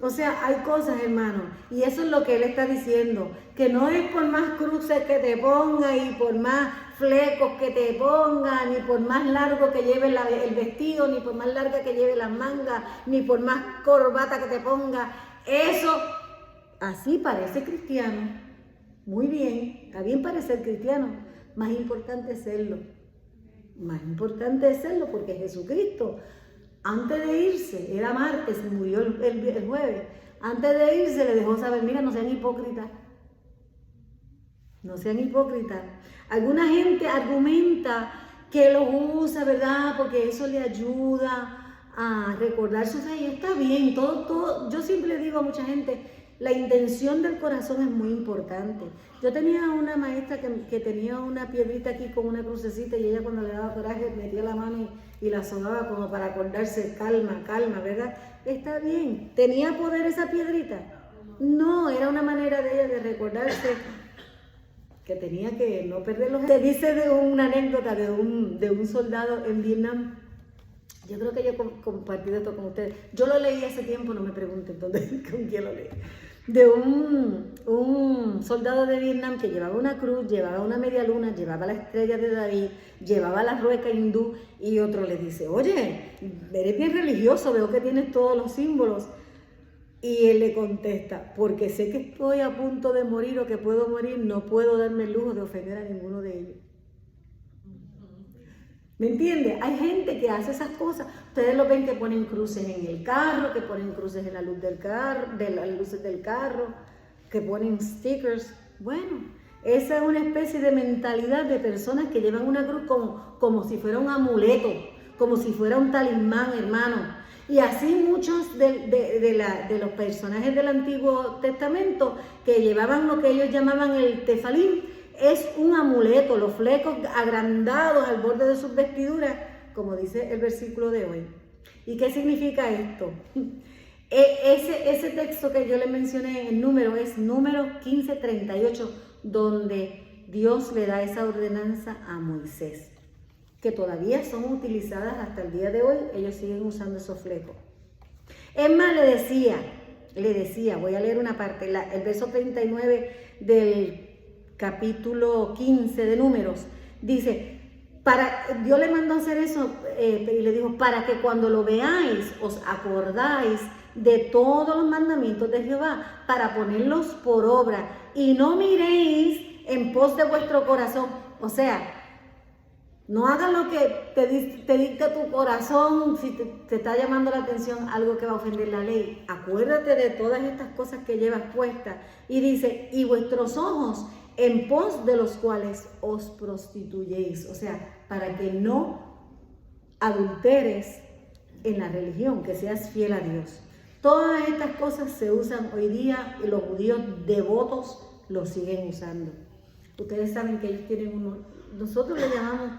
O sea, hay cosas, hermano, y eso es lo que él está diciendo, que no es por más cruces que te ponga y por más flecos que te ponga, ni por más largo que lleve el vestido, ni por más larga que lleve las mangas, ni por más corbata que te ponga. Eso, así parece cristiano. Muy bien, está bien parecer cristiano, más importante es serlo. Más importante es serlo porque Jesucristo, antes de irse, era martes, murió el jueves, antes de irse le dejó saber, mira, no sean hipócritas. No sean hipócritas. Alguna gente argumenta que los usa, ¿verdad? Porque eso le ayuda a recordar su fe y está bien. Todo. Yo siempre le digo a mucha gente, la intención del corazón es muy importante. Yo tenía una maestra que tenía una piedrita aquí con una crucecita y ella cuando le daba coraje metía la mano y la sonaba como para acordarse, calma, ¿verdad? Está bien. ¿Tenía poder esa piedrita? No, era una manera de ella de recordarse que tenía que no perderlos. Se dice de una anécdota de un soldado en Vietnam. Yo creo que yo he compartido esto con ustedes. Yo lo leí hace tiempo, no me pregunten con quién lo leí. De un soldado de Vietnam que llevaba una cruz, llevaba una media luna, llevaba la estrella de David, llevaba la rueca hindú y otro le dice, oye, eres bien religioso, veo que tienes todos los símbolos. Y él le contesta, porque sé que estoy a punto de morir o que puedo morir, no puedo darme el lujo de ofender a ninguno de ellos. ¿Me entiende? Hay gente que hace esas cosas. Ustedes lo ven que ponen cruces en el carro, que ponen cruces en la luz del carro, de las luces del carro, que ponen stickers. Bueno, esa es una especie de mentalidad de personas que llevan una cruz como si fuera un amuleto, como si fuera un talismán, hermano. Y así muchos de los personajes del Antiguo Testamento que llevaban lo que ellos llamaban el tefalín, es un amuleto, los flecos agrandados al borde de sus vestiduras, como dice el versículo de hoy. ¿Y qué significa esto? Ese texto que yo le mencioné en número es número 15:38, donde Dios le da esa ordenanza a Moisés, que todavía son utilizadas hasta el día de hoy. Ellos siguen usando esos flecos. Es más, le decía, voy a leer una parte, el verso 39 del capítulo 15 de Números, dice, Dios le mandó a hacer eso y le dijo, para que cuando lo veáis os acordáis de todos los mandamientos de Jehová, para ponerlos por obra y no miréis en pos de vuestro corazón. O sea, no hagas lo que te dicta tu corazón si te está llamando la atención algo que va a ofender la ley. Acuérdate de todas estas cosas que llevas puestas. Y dice, y vuestros ojos en pos de los cuales os prostituyéis. O sea, para que no adulteres en la religión, que seas fiel a Dios. Todas estas cosas se usan hoy día y los judíos devotos lo siguen usando. Ustedes saben que ellos tienen nosotros le llamamos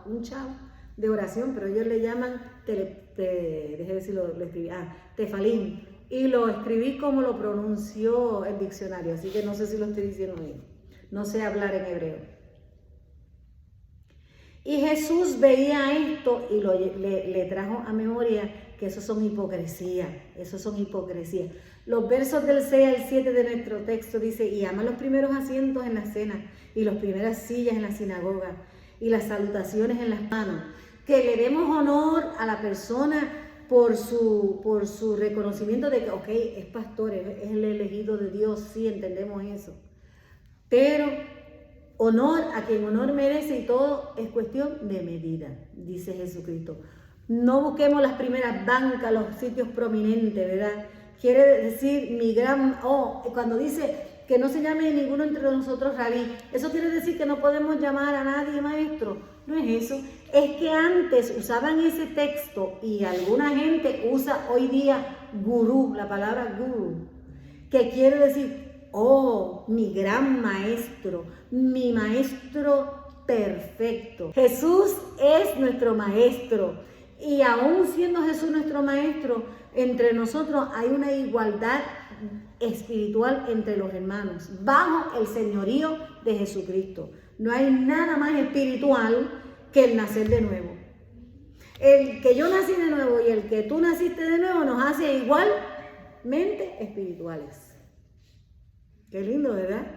un chao de oración, pero ellos le llaman, déjeme decirlo, lo escribí, tefalín. Y lo escribí como lo pronunció el diccionario, así que no sé si lo estoy diciendo bien. No sé hablar en hebreo. Y Jesús veía esto y le trajo a memoria que eso son hipocresía. Los versos del 6 al 7 de nuestro texto dice, y ama los primeros asientos en la cena y las primeras sillas en la sinagoga y las salutaciones en las manos. Que le demos honor a la persona por su reconocimiento de que, ok, es pastor, es el elegido de Dios, sí, entendemos eso. Pero honor a quien honor merece y todo es cuestión de medida, dice Jesucristo. No busquemos las primeras bancas, los sitios prominentes, ¿verdad? Quiere decir cuando dice que no se llame ninguno entre nosotros rabí, eso quiere decir que no podemos llamar a nadie maestro. No es eso, es que antes usaban ese texto y alguna gente usa hoy día gurú, la palabra gurú, que quiere decir, mi gran maestro, mi maestro perfecto. Jesús es nuestro maestro y aún siendo Jesús nuestro maestro, entre nosotros hay una igualdad espiritual entre los hermanos, bajo el señorío de Jesucristo. No hay nada más espiritual que el nacer de nuevo. El que yo nací de nuevo y el que tú naciste de nuevo nos hace igualmente espirituales. Qué lindo, ¿verdad?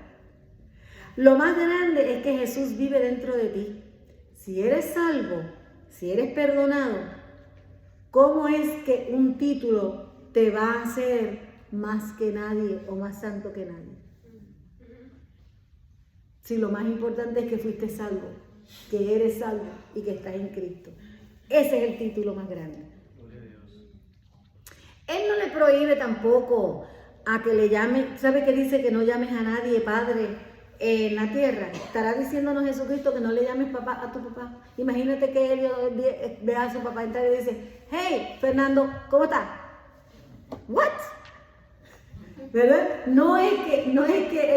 Lo más grande es que Jesús vive dentro de ti. Si eres salvo, si eres perdonado, ¿cómo es que un título te va a hacer más que nadie o más santo que nadie? Si lo más importante es que fuiste salvo, que eres salvo y que estás en Cristo. Ese es el título más grande. Él no le prohíbe tampoco a que le llame, ¿sabe qué dice? Que no llames a nadie padre en la tierra. Estará diciéndonos Jesucristo que no le llames papá a tu papá. Imagínate que él ve a su papá entrar y dice, hey, Fernando, ¿cómo estás? ¿What? ¿Verdad? No es que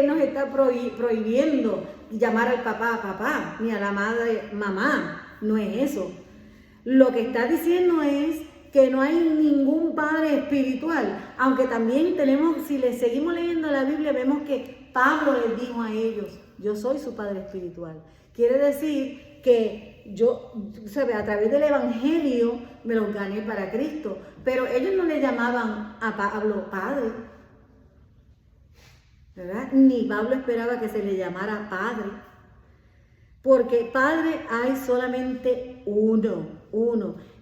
él nos está prohibiendo llamar al papá, ni a la madre mamá. No es eso. Lo que está diciendo es que no hay ningún padre espiritual, aunque también si le seguimos leyendo la Biblia, vemos que Pablo les dijo a ellos, yo soy su padre espiritual. Quiere decir que yo, a través del Evangelio me los gané para Cristo, pero ellos no le llamaban a Pablo padre, ¿verdad? Ni Pablo esperaba que se le llamara padre, porque padre hay solamente uno.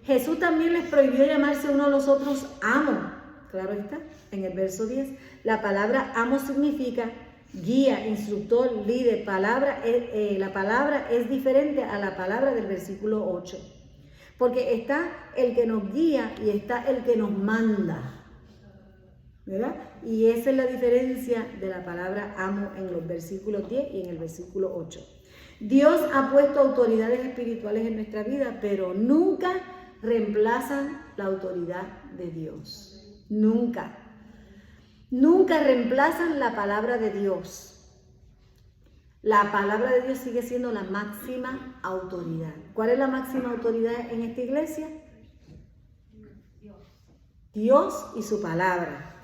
Jesús también les prohibió llamarse uno a los otros amo. Claro está, en el verso 10. La palabra amo significa guía, instructor, líder. La palabra es diferente a la palabra del versículo 8. Porque está el que nos guía y está el que nos manda, ¿verdad? Y esa es la diferencia de la palabra amo en los versículos 10 y en el versículo 8. Dios ha puesto autoridades espirituales en nuestra vida, pero nunca reemplazan la autoridad de Dios. Nunca. Nunca reemplazan la palabra de Dios. La palabra de Dios sigue siendo la máxima autoridad. ¿Cuál es la máxima autoridad en esta iglesia? Dios y su palabra,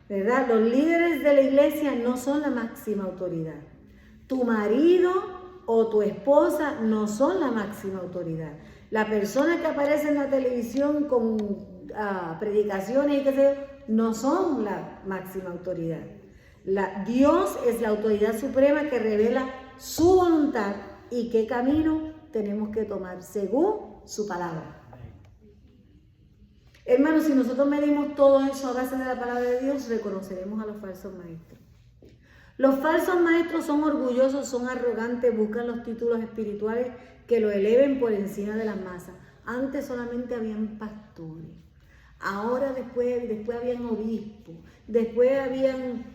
¿verdad? Los líderes de la iglesia no son la máxima autoridad. Tu marido o tu esposa no son la máxima autoridad. La persona que aparece en la televisión con predicaciones y qué sé yo, no son la máxima autoridad. Dios es la autoridad suprema que revela su voluntad y qué camino tenemos que tomar según su palabra. Hermanos, si nosotros medimos todo eso a base de la palabra de Dios, reconoceremos a los falsos maestros. Los falsos maestros son orgullosos, son arrogantes, buscan los títulos espirituales que lo eleven por encima de las masas. Antes solamente habían pastores, ahora después habían obispos, después habían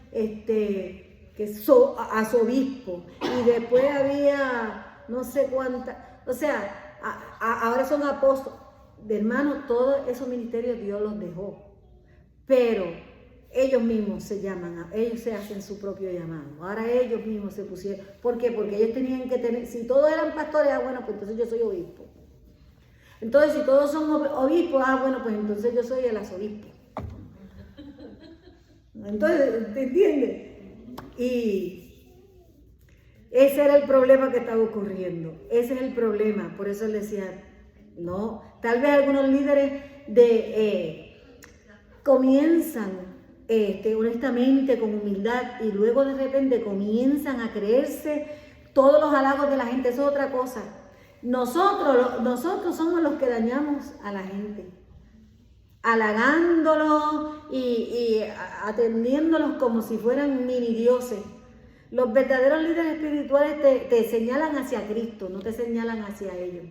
arzobispos y después había no sé cuántas, ahora son apóstoles. Hermano, todos esos ministerios Dios los dejó, pero ellos mismos ellos se hacen su propio llamado. Ahora ellos mismos se pusieron. ¿Por qué? Porque ellos tenían que tener, si todos eran pastores, bueno, pues entonces yo soy obispo. Entonces, si todos son obispos, bueno, pues entonces yo soy el arzobispo. Entonces, ¿te entiendes? Y ese era el problema que estaba ocurriendo. Ese es el problema. Por eso le decía, no, tal vez algunos líderes comienzan honestamente, con humildad, y luego de repente comienzan a creerse todos los halagos de la gente. Eso es otra cosa. Nosotros somos los que dañamos a la gente. halagándolos y atendiéndolos como si fueran mini dioses. Los verdaderos líderes espirituales te señalan hacia Cristo, no te señalan hacia ellos.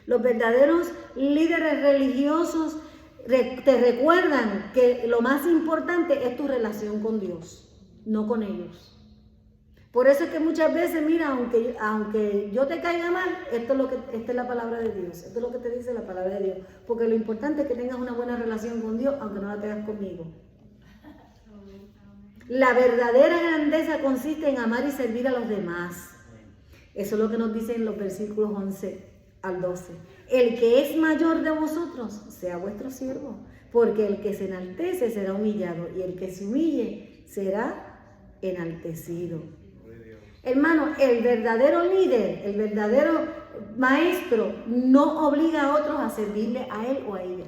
Los verdaderos líderes religiosos te recuerdan que lo más importante es tu relación con Dios, no con ellos. Por eso es que muchas veces, mira, aunque yo te caiga mal, esta es la palabra de Dios, esto es lo que te dice la palabra de Dios. Porque lo importante es que tengas una buena relación con Dios, aunque no la tengas conmigo. La verdadera grandeza consiste en amar y servir a los demás. Eso es lo que nos dice en los versículos 11 al 12. El que es mayor de vosotros, sea vuestro siervo, porque el que se enaltece será humillado, y el que se humille será enaltecido. Hermano, el verdadero líder, el verdadero maestro, no obliga a otros a servirle a él o a ella.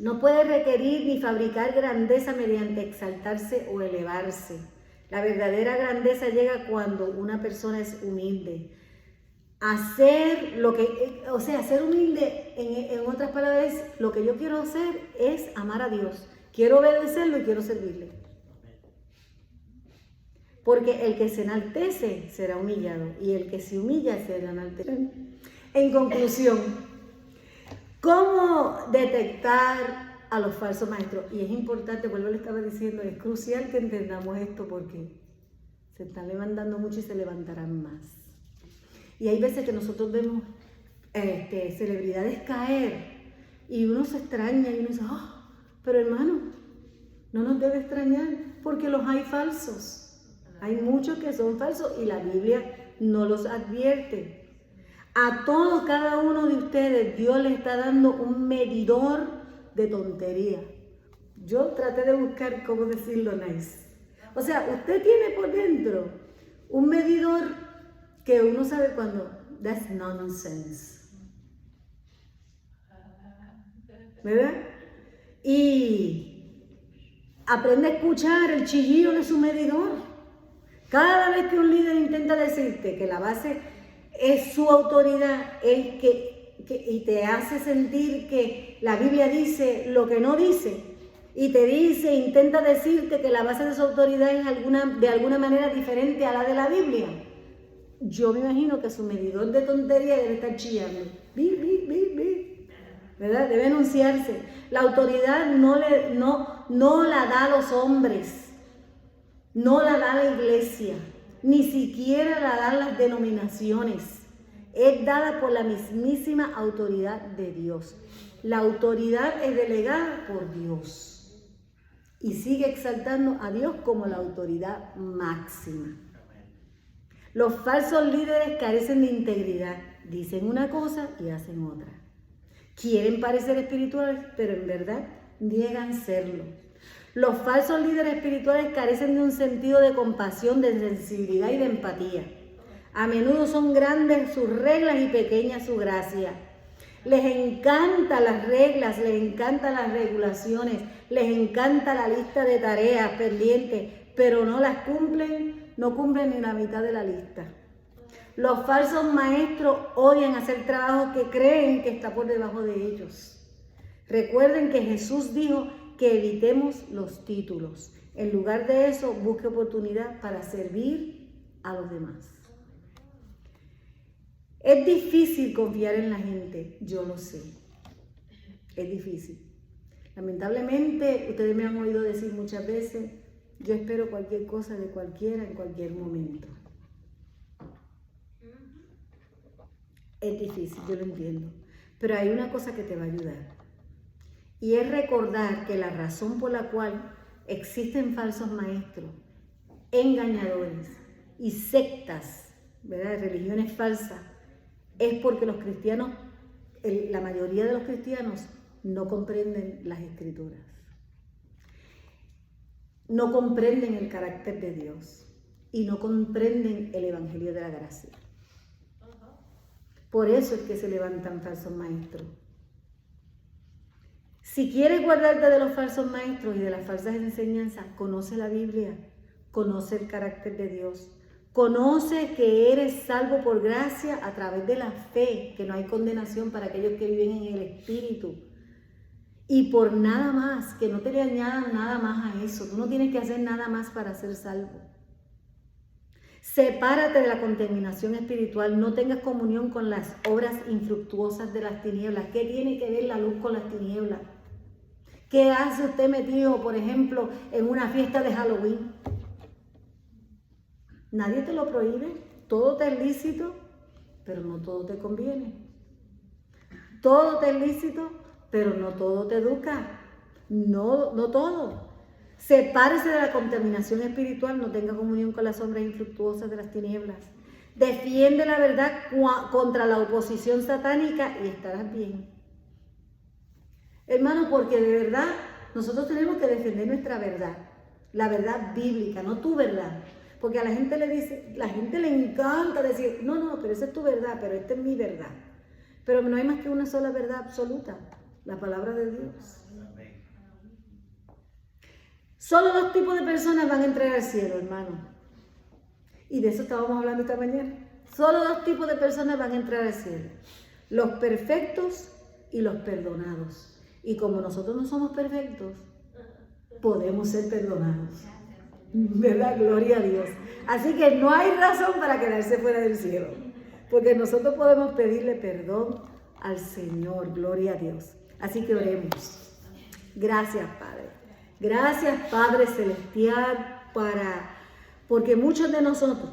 No puede requerir ni fabricar grandeza mediante exaltarse o elevarse. La verdadera grandeza llega cuando una persona es humilde. Ser humilde, en otras palabras, lo que yo quiero hacer es amar a Dios. Quiero obedecerlo y quiero servirle. Porque el que se enaltece será humillado y el que se humilla será enaltecido. En conclusión, ¿cómo detectar a los falsos maestros? Y es importante, vuelvo a lo que estaba diciendo, es crucial que entendamos esto porque se están levantando mucho y se levantarán más. Y hay veces que nosotros vemos celebridades caer y uno se extraña y uno dice, pero hermano, no nos debe extrañar porque los hay falsos. Hay muchos que son falsos y la Biblia no los advierte. A todos, cada uno de ustedes, Dios le está dando un medidor de tontería. Yo traté de buscar cómo decirlo nice. O sea, usted tiene por dentro un medidor que uno sabe cuando that's nonsense. ¿Verdad? Y aprende a escuchar el chillido de su medidor. Cada vez que un líder intenta decirte que la base es su autoridad, y te hace sentir que la Biblia dice lo que no dice, y intenta decirte que la base de su autoridad es de alguna manera diferente a la de la Biblia, yo me imagino que su medidor de tontería debe estar chillando. ¿Verdad? Debe anunciarse. La autoridad no la da a los hombres. No la da la iglesia, ni siquiera la dan las denominaciones. Es dada por la mismísima autoridad de Dios. La autoridad es delegada por Dios y sigue exaltando a Dios como la autoridad máxima. Los falsos líderes carecen de integridad. Dicen una cosa y hacen otra. Quieren parecer espirituales, pero en verdad niegan serlo. Los falsos líderes espirituales carecen de un sentido de compasión, de sensibilidad y de empatía. A menudo son grandes sus reglas y pequeñas su gracia. Les encantan las reglas, les encantan las regulaciones, les encanta la lista de tareas pendientes, pero no las cumplen, no cumplen ni la mitad de la lista. Los falsos maestros odian hacer trabajo que creen que está por debajo de ellos. Recuerden que Jesús dijo que evitemos los títulos. En lugar de eso, busque oportunidad para servir a los demás. Es difícil confiar en la gente, yo lo sé. Es difícil. Lamentablemente, ustedes me han oído decir muchas veces, yo espero cualquier cosa de cualquiera en cualquier momento. Es difícil, yo lo entiendo. Pero hay una cosa que te va a ayudar. Y es recordar que la razón por la cual existen falsos maestros, engañadores y sectas, ¿verdad?, religiones falsas, es porque los cristianos, la mayoría de los cristianos, no comprenden las Escrituras. No comprenden el carácter de Dios y no comprenden el Evangelio de la Gracia. Por eso es que se levantan falsos maestros. Si quieres guardarte de los falsos maestros y de las falsas enseñanzas, conoce la Biblia, conoce el carácter de Dios, Conoce que eres salvo por gracia a través de la fe, que no hay condenación para aquellos que viven en el Espíritu. Y por nada más, que no te le añadan nada más a eso. Tú no tienes que hacer nada más para ser salvo. Sepárate de la contaminación espiritual, no tengas comunión con las obras infructuosas de las tinieblas. ¿Qué tiene que ver la luz con las tinieblas? ¿Qué hace usted metido, por ejemplo, en una fiesta de Halloween? Nadie te lo prohíbe, todo te es lícito, pero no todo te conviene. Todo te es lícito, pero no todo te educa. No todo. Sepárese de la contaminación espiritual, no tenga comunión con las sombras infructuosas de las tinieblas. Defiende la verdad contra la oposición satánica y estarás bien. Hermano, porque de verdad nosotros tenemos que defender nuestra verdad, la verdad bíblica, no tu verdad. Porque a la gente le encanta decir, no, pero esa es tu verdad, pero esta es mi verdad. Pero no hay más que una sola verdad absoluta, la palabra de Dios. Solo 2 tipos de personas van a entrar al cielo, hermano. Y de eso estábamos hablando esta mañana. Solo 2 tipos de personas van a entrar al cielo. Los perfectos y los perdonados. Y como nosotros no somos perfectos, podemos ser perdonados. ¿Verdad? Gloria a Dios. Así que no hay razón para quedarse fuera del cielo. Porque nosotros podemos pedirle perdón al Señor. Gloria a Dios. Así que oremos. Gracias, Padre. Gracias, Padre Celestial, porque muchos de nosotros,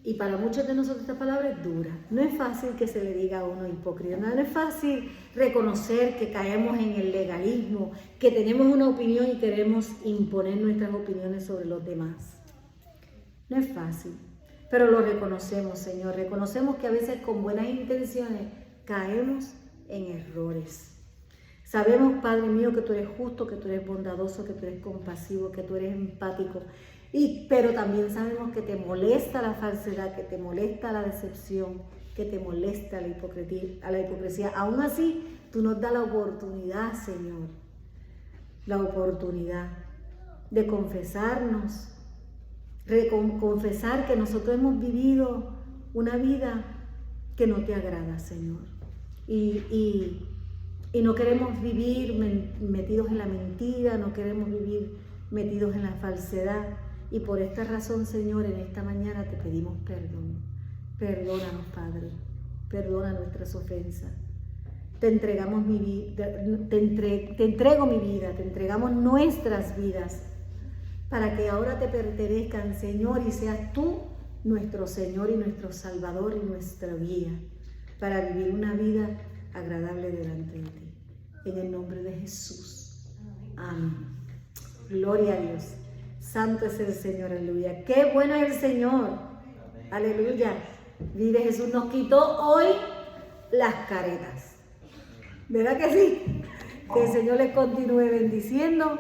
y para muchos de nosotros esta palabra es dura. No es fácil que se le diga a uno hipócrita, no es fácil reconocer que caemos en el legalismo, que tenemos una opinión y queremos imponer nuestras opiniones sobre los demás. No es fácil, pero lo reconocemos, Señor. Reconocemos que a veces con buenas intenciones caemos en errores. Sabemos, Padre mío, que tú eres justo, que tú eres bondadoso, que tú eres compasivo, que tú eres empático. Pero también sabemos que te molesta la falsedad, que te molesta la decepción, que te molesta la hipocresía. Aún así, tú nos das la oportunidad, Señor, la oportunidad de confesarnos, confesar que nosotros hemos vivido una vida que no te agrada, Señor. Y no queremos vivir metidos en la mentira, no queremos vivir metidos en la falsedad. Y por esta razón, Señor, en esta mañana te pedimos perdón. Perdónanos, Padre. Perdona nuestras ofensas. Te entregamos mi vida, te entrego mi vida, te entregamos nuestras vidas para que ahora te pertenezcan, Señor, y seas tú nuestro Señor y nuestro Salvador y nuestra guía para vivir una vida agradable delante de ti. En el nombre de Jesús. Amén. Gloria a Dios. Santo es el Señor, aleluya. Qué bueno es el Señor. Aleluya. Vive Jesús. Nos quitó hoy las caretas. ¿Verdad que sí? Que el Señor les continúe bendiciendo.